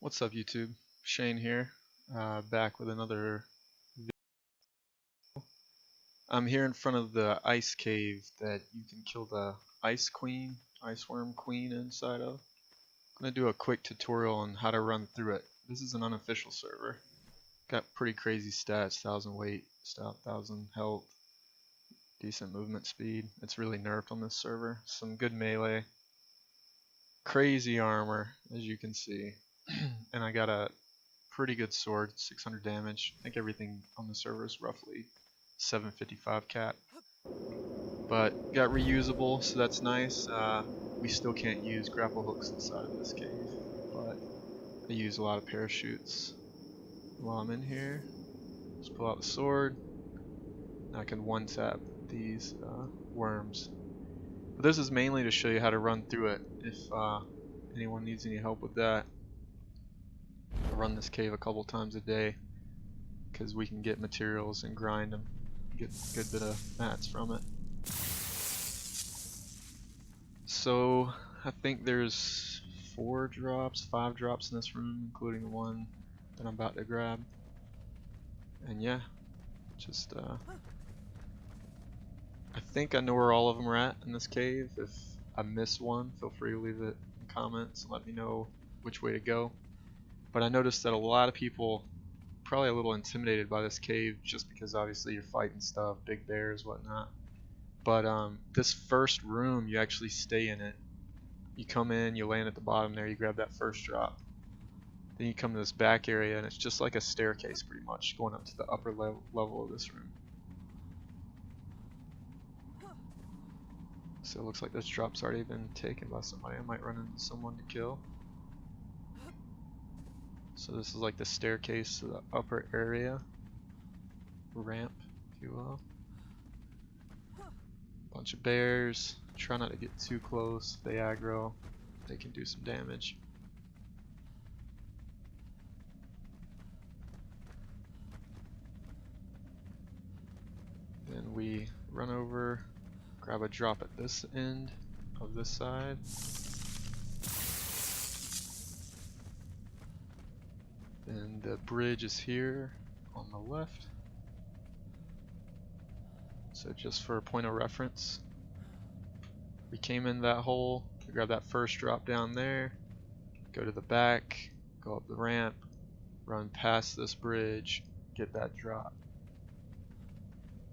What's up, YouTube? Shane here, back with another video. I'm here in front of the ice cave that you can kill the ice worm queen inside of. I'm going to do a quick tutorial on how to run through it. This is an unofficial server. Got pretty crazy stats, 1000 weight, 1000 health, decent movement speed. It's really nerfed on this server. Some good melee, crazy armor, as you can see. And I got a pretty good sword, 600 damage. I think everything on the server is roughly 755 cap. But got reusable, so that's nice. We still can't use grapple hooks inside of this cave, but I use a lot of parachutes while I'm in here. Just pull out the sword. Now I can one-tap these worms. But this is mainly to show you how to run through it if anyone needs any help with that. I run this cave a couple times a day because we can get materials and grind them, get a good bit of mats from it. So I think there's 5 drops in this room, including the one that I'm about to grab. And yeah, just I think I know where all of them are at in this cave. If I miss one, feel free to leave it in comments and let me know which way to go. But I noticed that a lot of people probably a little intimidated by this cave just because obviously you're fighting stuff, big bears, whatnot. But this first room, you actually stay in it. You come in, you land at the bottom there, you grab that first drop. Then you come to this back area and it's just like a staircase pretty much going up to the upper level of this room. So it looks like this drop's already been taken by somebody. I might run into someone to kill. So this is like the staircase to the upper area, ramp, if you will. Bunch of bears. Try not to get too close. If they aggro, they can do some damage. Then we run over, grab a drop at this end of this side. Then the bridge is here on the left. So just for a point of reference, we came in that hole, we grab that first drop down there, go to the back, go up the ramp, run past this bridge, get that drop.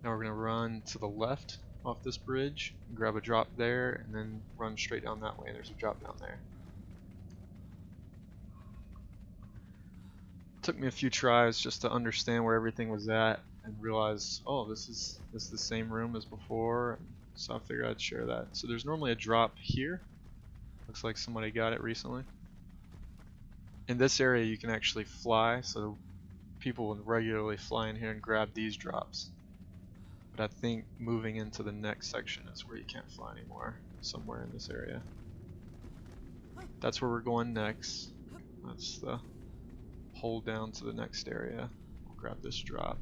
Now we're going to run to the left off this bridge, grab a drop there, and then run straight down that way. There's a drop down there. Took me a few tries just to understand where everything was at and realize, oh, this is the same room as before. So I figured I'd share that. So there's normally a drop here. Looks like somebody got it recently. In this area you can actually fly, so people would regularly fly in here and grab these drops. But I think moving into the next section is where you can't fly anymore, somewhere in this area. That's where we're going next. That's the hold down to the next area. We'll grab this drop.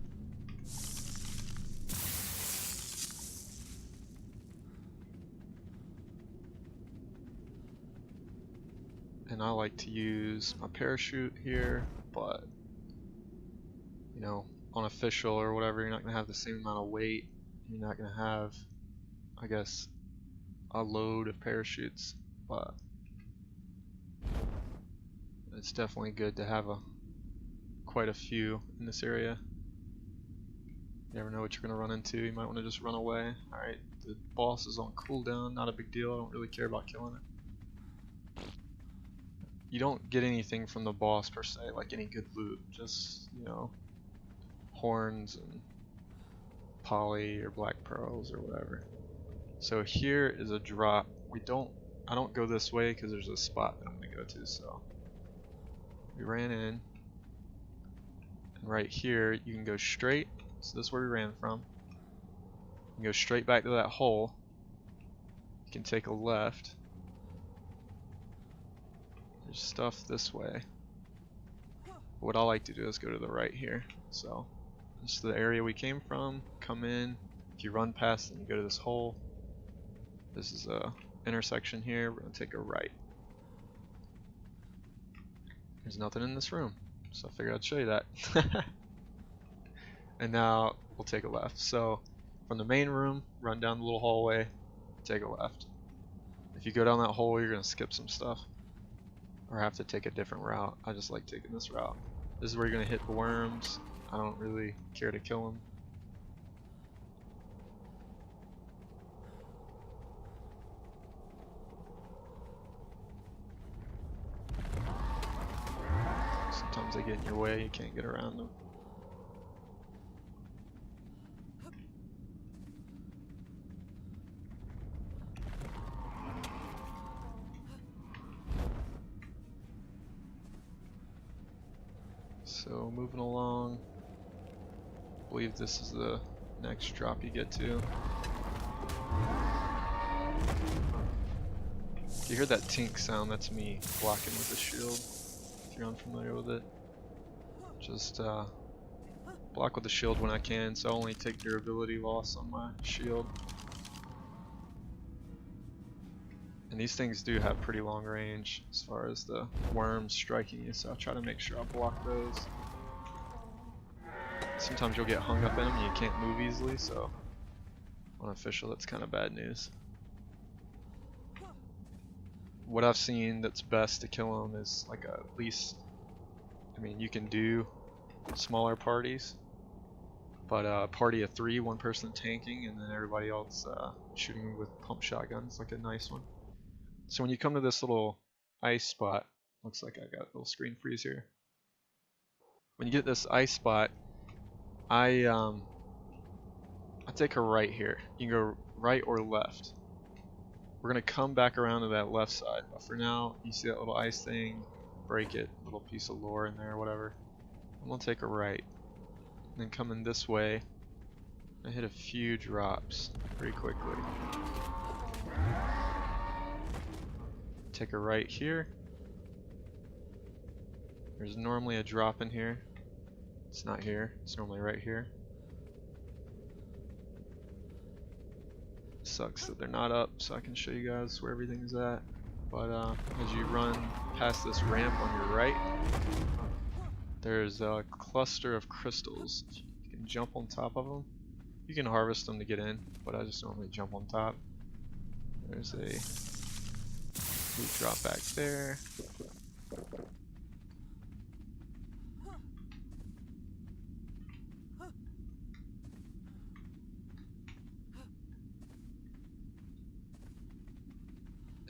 And I like to use my parachute here, but you know, on official or whatever, you're not going to have the same amount of weight. You're not going to have, I guess, a load of parachutes, but it's definitely good to have quite a few in this area. You never know what you're going to run into. You might want to just run away. Alright, the boss is on cooldown, not a big deal. I don't really care about killing it. You don't get anything from the boss per se, like any good loot. Just, you know, horns and poly or black pearls or whatever. So here is a drop. I don't go this way because there's a spot that I'm going to go to, so we ran in. And right here, you can go straight. So this is where we ran from. You can go straight back to that hole. You can take a left. There's stuff this way. What I like to do is go to the right here. So this is the area we came from. Come in. If you run past it, you go to this hole. This is a intersection here. We're going to take a right. There's nothing in this room, so I figured I'd show you that. And now we'll take a left. So from the main room, run down the little hallway, take a left. If you go down that hole, you're gonna skip some stuff or have to take a different route. I just like taking this route. This is where you're gonna hit the worms. I don't really care to kill them. Sometimes they get in your way, you can't get around them. So moving along, I believe this is the next drop you get to. If you hear that tink sound, that's me blocking with the shield. If you're unfamiliar with it, just block with the shield when I can, so I only take durability loss on my shield. And these things do have pretty long range as far as the worms striking you, so I'll try to make sure I block those. Sometimes you'll get hung up in them and you can't move easily, so unofficial, that's kind of bad news. What I've seen that's best to kill them is like at least, I mean, you can do smaller parties, but a party of 3, one person tanking and then everybody else shooting with pump shotguns, like a nice one. So when you come to this little ice spot, looks like I got a little screen freeze here. When you get this ice spot, I take a right here. You can go right or left. We're gonna come back around to that left side, but for now, you see that little ice thing, break it, little piece of lore in there, or whatever. I'm gonna take a right, and then come in this way, and hit a few drops pretty quickly. Take a right here. There's normally a drop in here. It's not here, it's normally right here. Sucks that they're not up, so I can show you guys where everything's at. But as you run past this ramp on your right, there's a cluster of crystals. You can jump on top of them. You can harvest them to get in, but I just normally jump on top. There's a loot drop back there.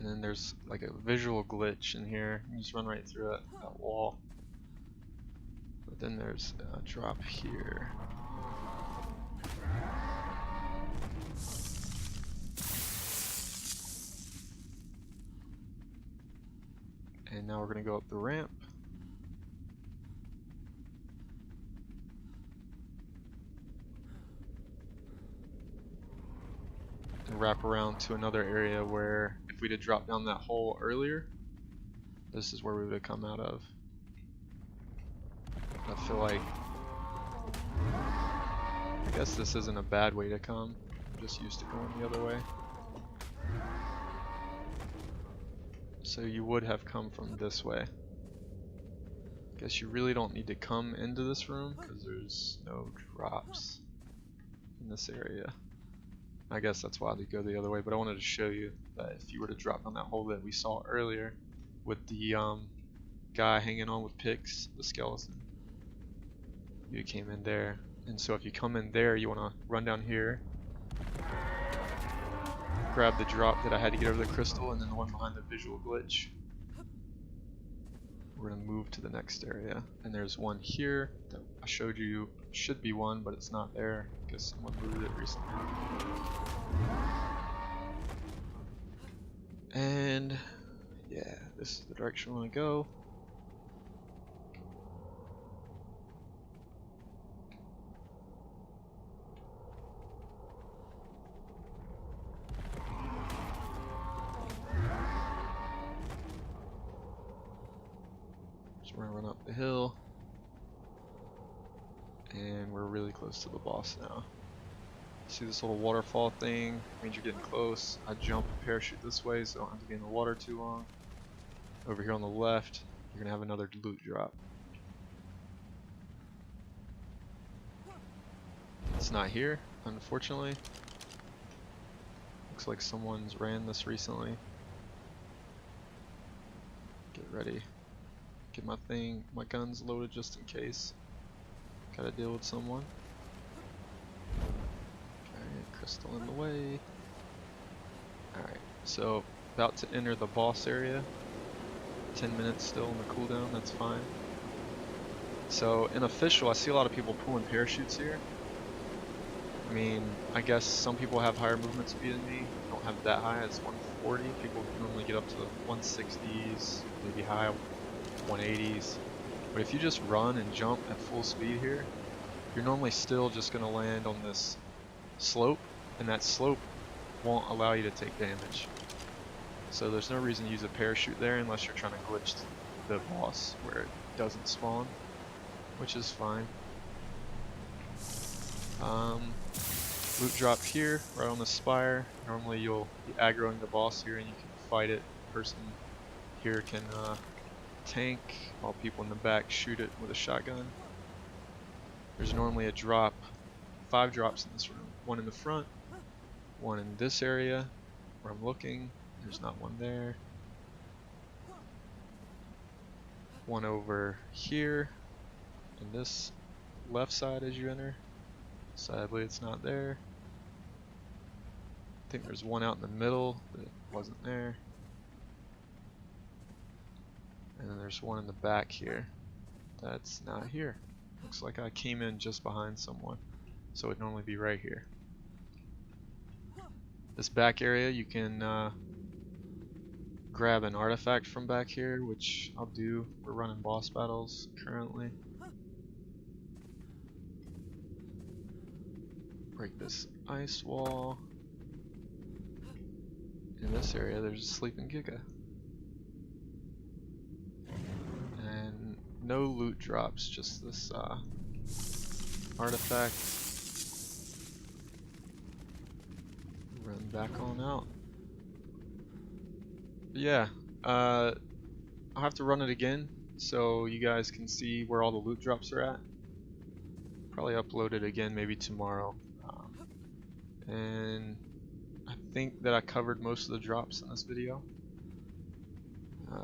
And then there's like a visual glitch in here. You just run right through that wall. But then there's a drop here. And now we're going to go up the ramp. And wrap around to another area where if we'd have dropped down that hole earlier, this is where we would have come out of. I feel like, I guess this isn't a bad way to come. I'm just used to going the other way. So you would have come from this way. Guess you really don't need to come into this room because there's no drops in this area. I guess that's why they go the other way, but I wanted to show you that if you were to drop down that hole that we saw earlier with the guy hanging on with picks, the skeleton, you came in there. And so if you come in there, you want to run down here, grab the drop that I had to get over the crystal, and then the one behind the visual glitch. We're going to move to the next area, and there's one here that I showed you. Should be one, but it's not there because someone moved it recently. And yeah, this is the direction we want to go. So we're gonna run up the hill. And we're really close to the boss now. See this little waterfall thing? Means you're getting close. I jump and parachute this way so I don't have to be in the water too long. Over here on the left, you're gonna have another loot drop. It's not here, unfortunately. Looks like someone's ran this recently. Get ready. Get my guns loaded just in case. Gotta deal with someone. Okay, crystal in the way. Alright, so about to enter the boss area. 10 minutes still on the cooldown, that's fine. So in official, I see a lot of people pulling parachutes here. I mean, I guess some people have higher movement speed than me. I don't have that high, it's 140. People normally get up to the 160s, maybe high 180s. But if you just run and jump at full speed here, you're normally still just going to land on this slope, and that slope won't allow you to take damage. So there's no reason to use a parachute there unless you're trying to glitch the boss where it doesn't spawn, which is fine. Loot drop here, right on the spire. Normally you'll be aggroing the boss here and you can fight it. The person here can tank while people in the back shoot it with a shotgun. There's normally a drop, 5 drops in this room. One in the front, one in this area where I'm looking. There's not one there. One over here in this left side as you enter. Sadly, it's not there. I think there's one out in the middle that wasn't there. And then there's one in the back here that's not here. Looks like I came in just behind someone, so it'd normally be right here. This back area, you can grab an artifact from back here, which I'll do. We're running boss battles currently. Break this ice wall. In this area, there's a sleeping Giga. And no loot drops, just this artifact. Run back on out. But yeah, I'll have to run it again so you guys can see where all the loot drops are at. Probably upload it again maybe tomorrow. And I think that I covered most of the drops in this video.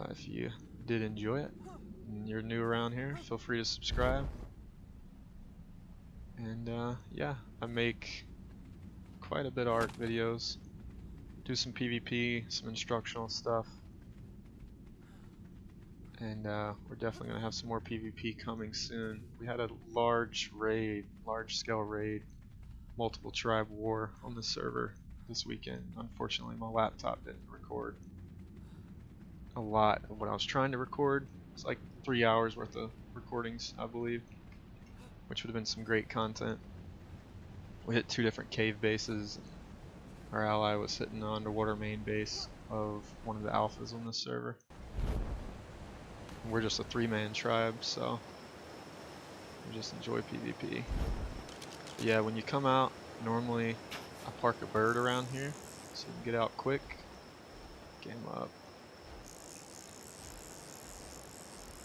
If you did enjoy it and you're new around here, feel free to subscribe. And yeah, I make quite a bit of ARK videos. Do some PvP, some instructional stuff. And we're definitely going to have some more PvP coming soon. We had a large scale raid, multiple tribe war on the server this weekend. Unfortunately, my laptop didn't record a lot of what I was trying to record. It's like 3 hours worth of recordings, I believe, which would have been some great content. We hit 2 different cave bases. Our ally was hitting the underwater main base of one of the alphas on this server. We're just a 3-man tribe, so we just enjoy PvP. But yeah, when you come out, normally I park a bird around here so you can get out quick. Game up.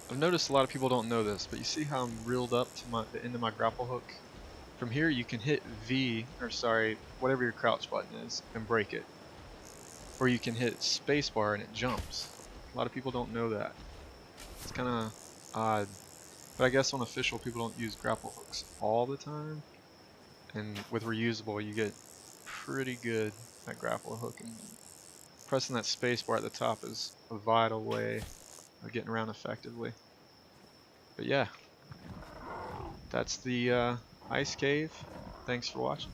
I've noticed a lot of people don't know this, but you see how I'm reeled up to the end of my grapple hook? From here you can hit V, or sorry, whatever your crouch button is, and break it. Or you can hit spacebar and it jumps. A lot of people don't know that. It's kind of odd. But I guess on official people don't use grapple hooks all the time. And with reusable you get pretty good at grapple hooking. Pressing that spacebar at the top is a vital way of getting around effectively. But yeah, that's the ice cave. Thanks for watching.